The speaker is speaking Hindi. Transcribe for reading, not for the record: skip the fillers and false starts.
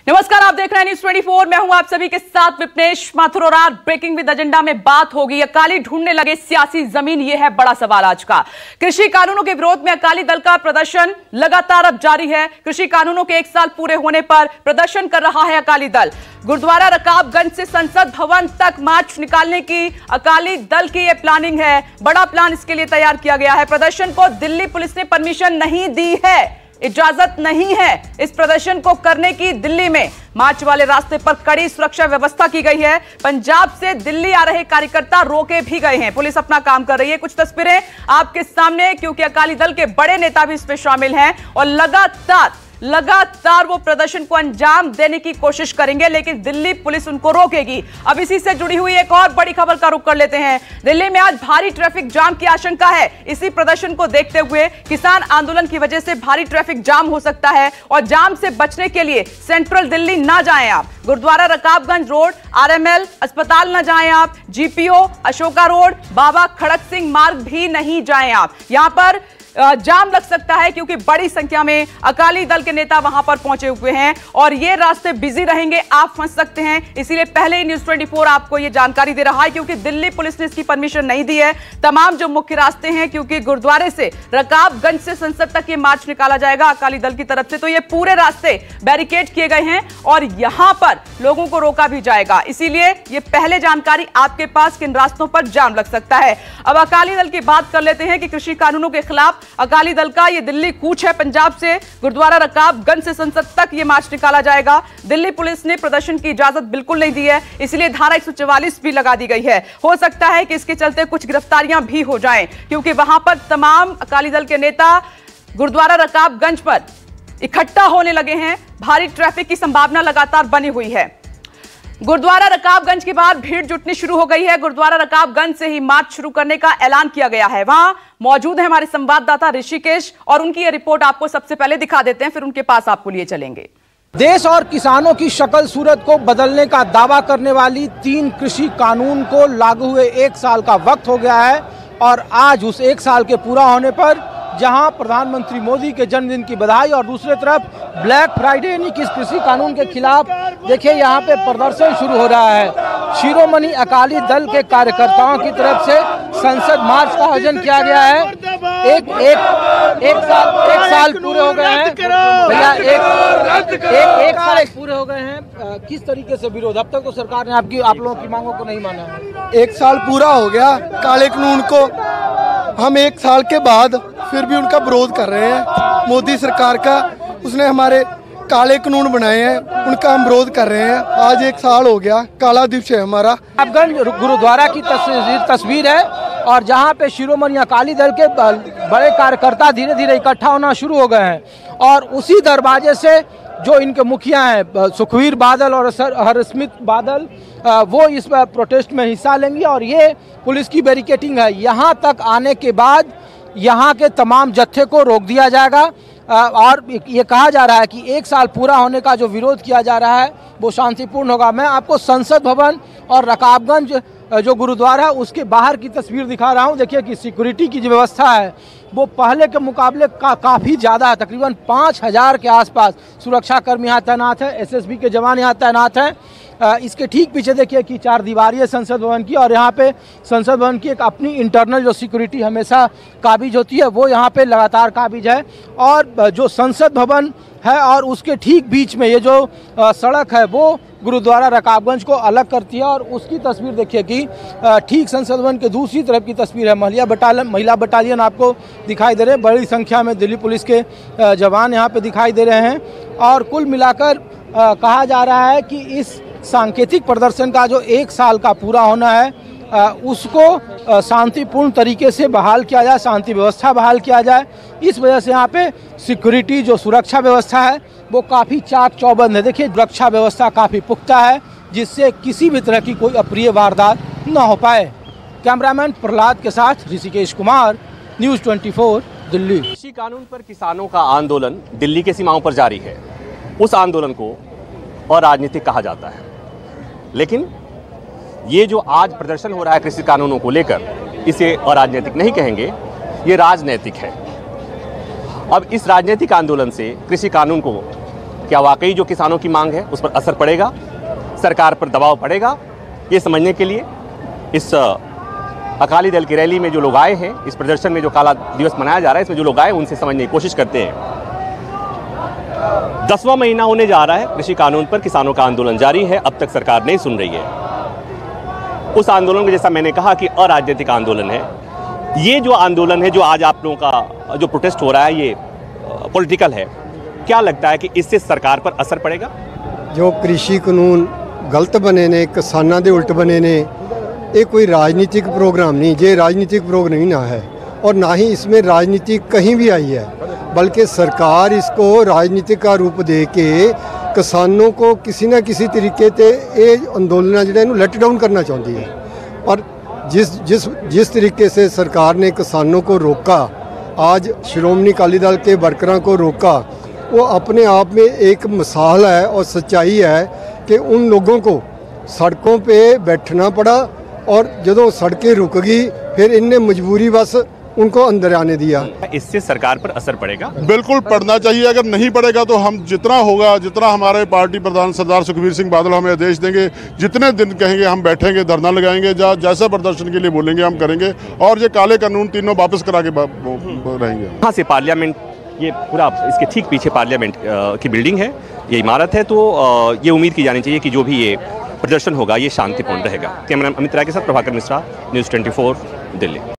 नमस्कार, आप देख रहे हैं न्यूज़ 24। मैं हूं आप सभी के साथ विपनेश माथुर और आज ब्रेकिंग विद एजेंडा में बात होगी अकाली ढूंढने लगे सियासी जमीन। यह है बड़ा सवाल आज का। कृषि कानूनों के विरोध में अकाली दल का प्रदर्शन लगातार अब जारी है। कृषि कानूनों के 1 साल पूरे होने पर प्रदर्शन कर रहा है अकाली दल। गुरुद्वारा रकाबगंज से संसद भवन तक मार्च निकालने की अकाली दल की यह प्लानिंग है। बड़ा प्लान इसके लिए तैयार किया गया है। प्रदर्शन को दिल्ली पुलिस ने परमिशन नहीं दी है, इजाजत नहीं है इस प्रदर्शन को करने की। दिल्ली में मार्च वाले रास्ते पर कड़ी सुरक्षा व्यवस्था की गई है। पंजाब से दिल्ली आ रहे कार्यकर्ता रोके भी गए हैं। पुलिस अपना काम कर रही है। कुछ तस्वीरें आपके सामने, क्योंकि अकाली दल के बड़े नेता भी इसमें शामिल हैं और लगातार वो प्रदर्शन को अंजाम देने की कोशिश करेंगे, लेकिन दिल्ली पुलिस उनको रोकेगी। अब इसी से जुड़ी हुई एक और बड़ी खबर का रुख कर लेते हैं। दिल्ली में आज भारी ट्रैफिक जाम की आशंका है। इसी प्रदर्शन को देखते हुए किसान आंदोलन की वजह से भारी ट्रैफिक जाम हो सकता है और जाम से बचने के लिए सेंट्रल दिल्ली ना जाएं आप। गुरुद्वारा रकाबगंज रोड, आरएमएल अस्पताल न जाएं आप। जीपीओ, अशोका रोड, बाबा खड़क सिंह मार्ग भी नहीं जाएं आप। यहां पर जाम लग सकता है क्योंकि बड़ी संख्या में अकाली दल के नेता वहां पर पहुंचे हुए हैं और ये रास्ते बिजी रहेंगे, आप फंस सकते हैं। इसीलिए पहले ही न्यूज़ 24 आपको ये जानकारी दे रहा है, क्योंकि दिल्ली पुलिस ने इसकी परमिशन नहीं दी है। तमाम जो मुख्य रास्ते हैं, क्योंकि गुरुद्वारे से रकाबगंज से संसद तक ये मार्च निकाला जाएगा अकाली दल की तरफ से, तो ये पूरे रास्ते बैरिकेड किए गए हैं और यहां पर लोगों को रोका भी जाएगा। इसीलिए ये पहले जानकारी आपके पास किन रास्तों पर जाम लग सकता है। अब अकाली दल की बात कर लेते हैं कि कृषि कानूनों के खिलाफ अकाली दल का ये दिल्ली कूच है। पंजाब से गुरुद्वारा रकाबगंज से संसद तक ये मार्च निकाला जाएगा। दिल्ली पुलिस ने प्रदर्शन की इजाजत बिल्कुल नहीं दी है, इसलिए धारा 144 भी लगा दी गई है। हो सकता है कि इसके चलते कुछ गिरफ्तारियां भी हो जाएं, क्योंकि वहां पर तमाम अकाली दल के नेता गुरुद्वारा रकाबगंज पर इकट्ठा होने लगे हैं। भारी ट्रैफिक की संभावना लगातार बनी हुई है। गुरुद्वारा रकाबगंज के बाद भीड़ जुटनी शुरू हो गई है। गुरुद्वारा रकाबगंज से ही मार्च शुरू करने का ऐलान किया गया है। वहां मौजूद है हमारे संवाददाता ऋषिकेश और उनकी यह रिपोर्ट आपको सबसे पहले दिखा देते हैं, फिर उनके पास आपको लिए चलेंगे। देश और किसानों की शक्ल सूरत को बदलने का दावा करने वाली 3 कृषि कानून को लागू हुए 1 साल का वक्त हो गया है और आज उस 1 साल के पूरा होने पर जहां प्रधानमंत्री मोदी के जन्मदिन की बधाई और दूसरी तरफ ब्लैक फ्राइडे यानी कि कृषि कानून के खिलाफ देखिए यहां पे प्रदर्शन शुरू हो रहा है। शिरोमणि अकाली दल के कार्यकर्ताओं की तरफ से संसद मार्च का आयोजन किया गया है। एक साल पूरे हो गए हैं भैया, एक साल पूरे हो गए हैं। किस तरीके से विरोध? अब तक तो सरकार ने आप लोगों की मांगों को नहीं माना है। 1 साल पूरा हो गया काले कानून को, हम 1 साल के बाद फिर भी उनका विरोध कर रहे हैं। मोदी सरकार का, उसने हमारे काले कानून बनाए हैं, उनका हम विरोध कर रहे हैं। आज 1 साल हो गया, काला दिवस है हमारा। रकाबगंज गुरुद्वारा की तस्वीर है और जहां पे शिरोमणि अकाली दल के बड़े कार्यकर्ता धीरे धीरे इकट्ठा होना शुरू हो गए हैं और उसी दरवाजे से जो इनके मुखिया हैं सुखबीर बादल और हरस्मित बादल, वो इस प्रोटेस्ट में हिस्सा लेंगे और ये पुलिस की बैरिकेडिंग है। यहाँ तक आने के बाद यहाँ के तमाम जत्थे को रोक दिया जाएगा और ये कहा जा रहा है कि 1 साल पूरा होने का जो विरोध किया जा रहा है वो शांतिपूर्ण होगा। मैं आपको संसद भवन और रकाबगंज जो गुरुद्वारा है उसके बाहर की तस्वीर दिखा रहा हूँ। देखिए कि सिक्योरिटी की जो व्यवस्था है वो पहले के मुकाबले काफ़ी ज़्यादा है। तकरीबन 5000 के आसपास सुरक्षाकर्मी यहाँ तैनात है, एसएसबी के जवान यहाँ तैनात हैं। इसके ठीक पीछे देखिए कि 4 दीवारी है संसद भवन की और यहाँ पे संसद भवन की एक अपनी इंटरनल जो सिक्योरिटी हमेशा काबिज होती है वो यहाँ पे लगातार काबिज है। और जो संसद भवन है और उसके ठीक बीच में ये जो सड़क है वो गुरुद्वारा रकाबगंज को अलग करती है और उसकी तस्वीर देखिए कि ठीक संसद भवन के दूसरी तरफ की तस्वीर है। महिला बटालियन आपको दिखाई दे रहे हैं। बड़ी संख्या में दिल्ली पुलिस के जवान यहाँ पे दिखाई दे रहे हैं और कुल मिलाकर कहा जा रहा है कि इस सांकेतिक प्रदर्शन का जो 1 साल का पूरा होना है उसको शांतिपूर्ण तरीके से बहाल किया जाए, शांति व्यवस्था बहाल किया जाए। इस वजह से यहाँ पे सिक्योरिटी जो सुरक्षा व्यवस्था है वो काफ़ी चाक चौबंद है। देखिए सुरक्षा व्यवस्था काफ़ी पुख्ता है जिससे किसी भी तरह की कोई अप्रिय वारदात न हो पाए। कैमरामैन प्रहलाद के साथ ऋषिकेश कुमार, न्यूज़ 24 दिल्ली। कृषि कानून पर किसानों का आंदोलन दिल्ली के सीमाओं पर जारी है। उस आंदोलन को अराजनीतिक कहा जाता है, लेकिन ये जो आज प्रदर्शन हो रहा है कृषि कानूनों को लेकर, इसे अराजनीतिक नहीं कहेंगे, ये राजनीतिक है। अब इस राजनीतिक आंदोलन से कृषि कानून को क्या वाकई जो किसानों की मांग है उस पर असर पड़ेगा, सरकार पर दबाव पड़ेगा, ये समझने के लिए इस अकाली दल की रैली में जो लोग आए हैं, इस प्रदर्शन में जो काला दिवस मनाया जा रहा है, इसमें जो लोग आए उनसे समझने की कोशिश करते हैं। 10वां महीना होने जा रहा है, कृषि कानून पर किसानों का आंदोलन जारी है, अब तक सरकार नहीं सुन रही है। उस आंदोलन को, जैसा मैंने कहा कि अराजनीतिक आंदोलन है, ये जो आंदोलन है, जो आज आप लोगों का जो प्रोटेस्ट हो रहा है, ये पॉलिटिकल है। क्या लगता है कि इससे सरकार पर असर पड़ेगा? जो कृषि कानून गलत बने ने, किसानों के उल्ट बने ने, ये कोई राजनीतिक प्रोग्राम नहीं, ये राजनीतिक प्रोग्राम ही ना है और ना ही इसमें राजनीति कहीं भी आई है, बल्कि सरकार इसको राजनीतिक का रूप दे के किसानों को किसी न किसी तरीके से ये अंदोलन जो लेट डाउन करना चाहती है। और जिस तरीके से सरकार ने किसानों को रोका, आज श्रोमणी अकाली दल के वर्करों को रोका, वो अपने आप में एक मिसाल है और सच्चाई है कि उन लोगों को सड़कों पे बैठना पड़ा और जदों सड़कें रुक गई फिर इनने मजबूरी बस उनको अंदर आने दिया। इससे सरकार पर असर पड़ेगा? बिल्कुल पड़ना चाहिए। अगर नहीं पड़ेगा तो हम जितना होगा, जितना हमारे पार्टी प्रधान सरदार सुखबीर सिंह बादल हमें आदेश देंगे, जितने दिन कहेंगे हम बैठेंगे, धरना लगाएंगे, जैसा प्रदर्शन के लिए बोलेंगे हम करेंगे और ये काले कानून तीनों वापस करा के रहेंगे। यहाँ से पार्लियामेंट, ये पूरा इसके ठीक पीछे पार्लियामेंट की बिल्डिंग है, ये इमारत है, तो ये उम्मीद की जानी चाहिए कि जो भी ये प्रदर्शन होगा ये शांतिपूर्ण रहेगा। कैमरा अमित राय के साथ प्रभाकर मिश्रा, न्यूज़ 24 दिल्ली।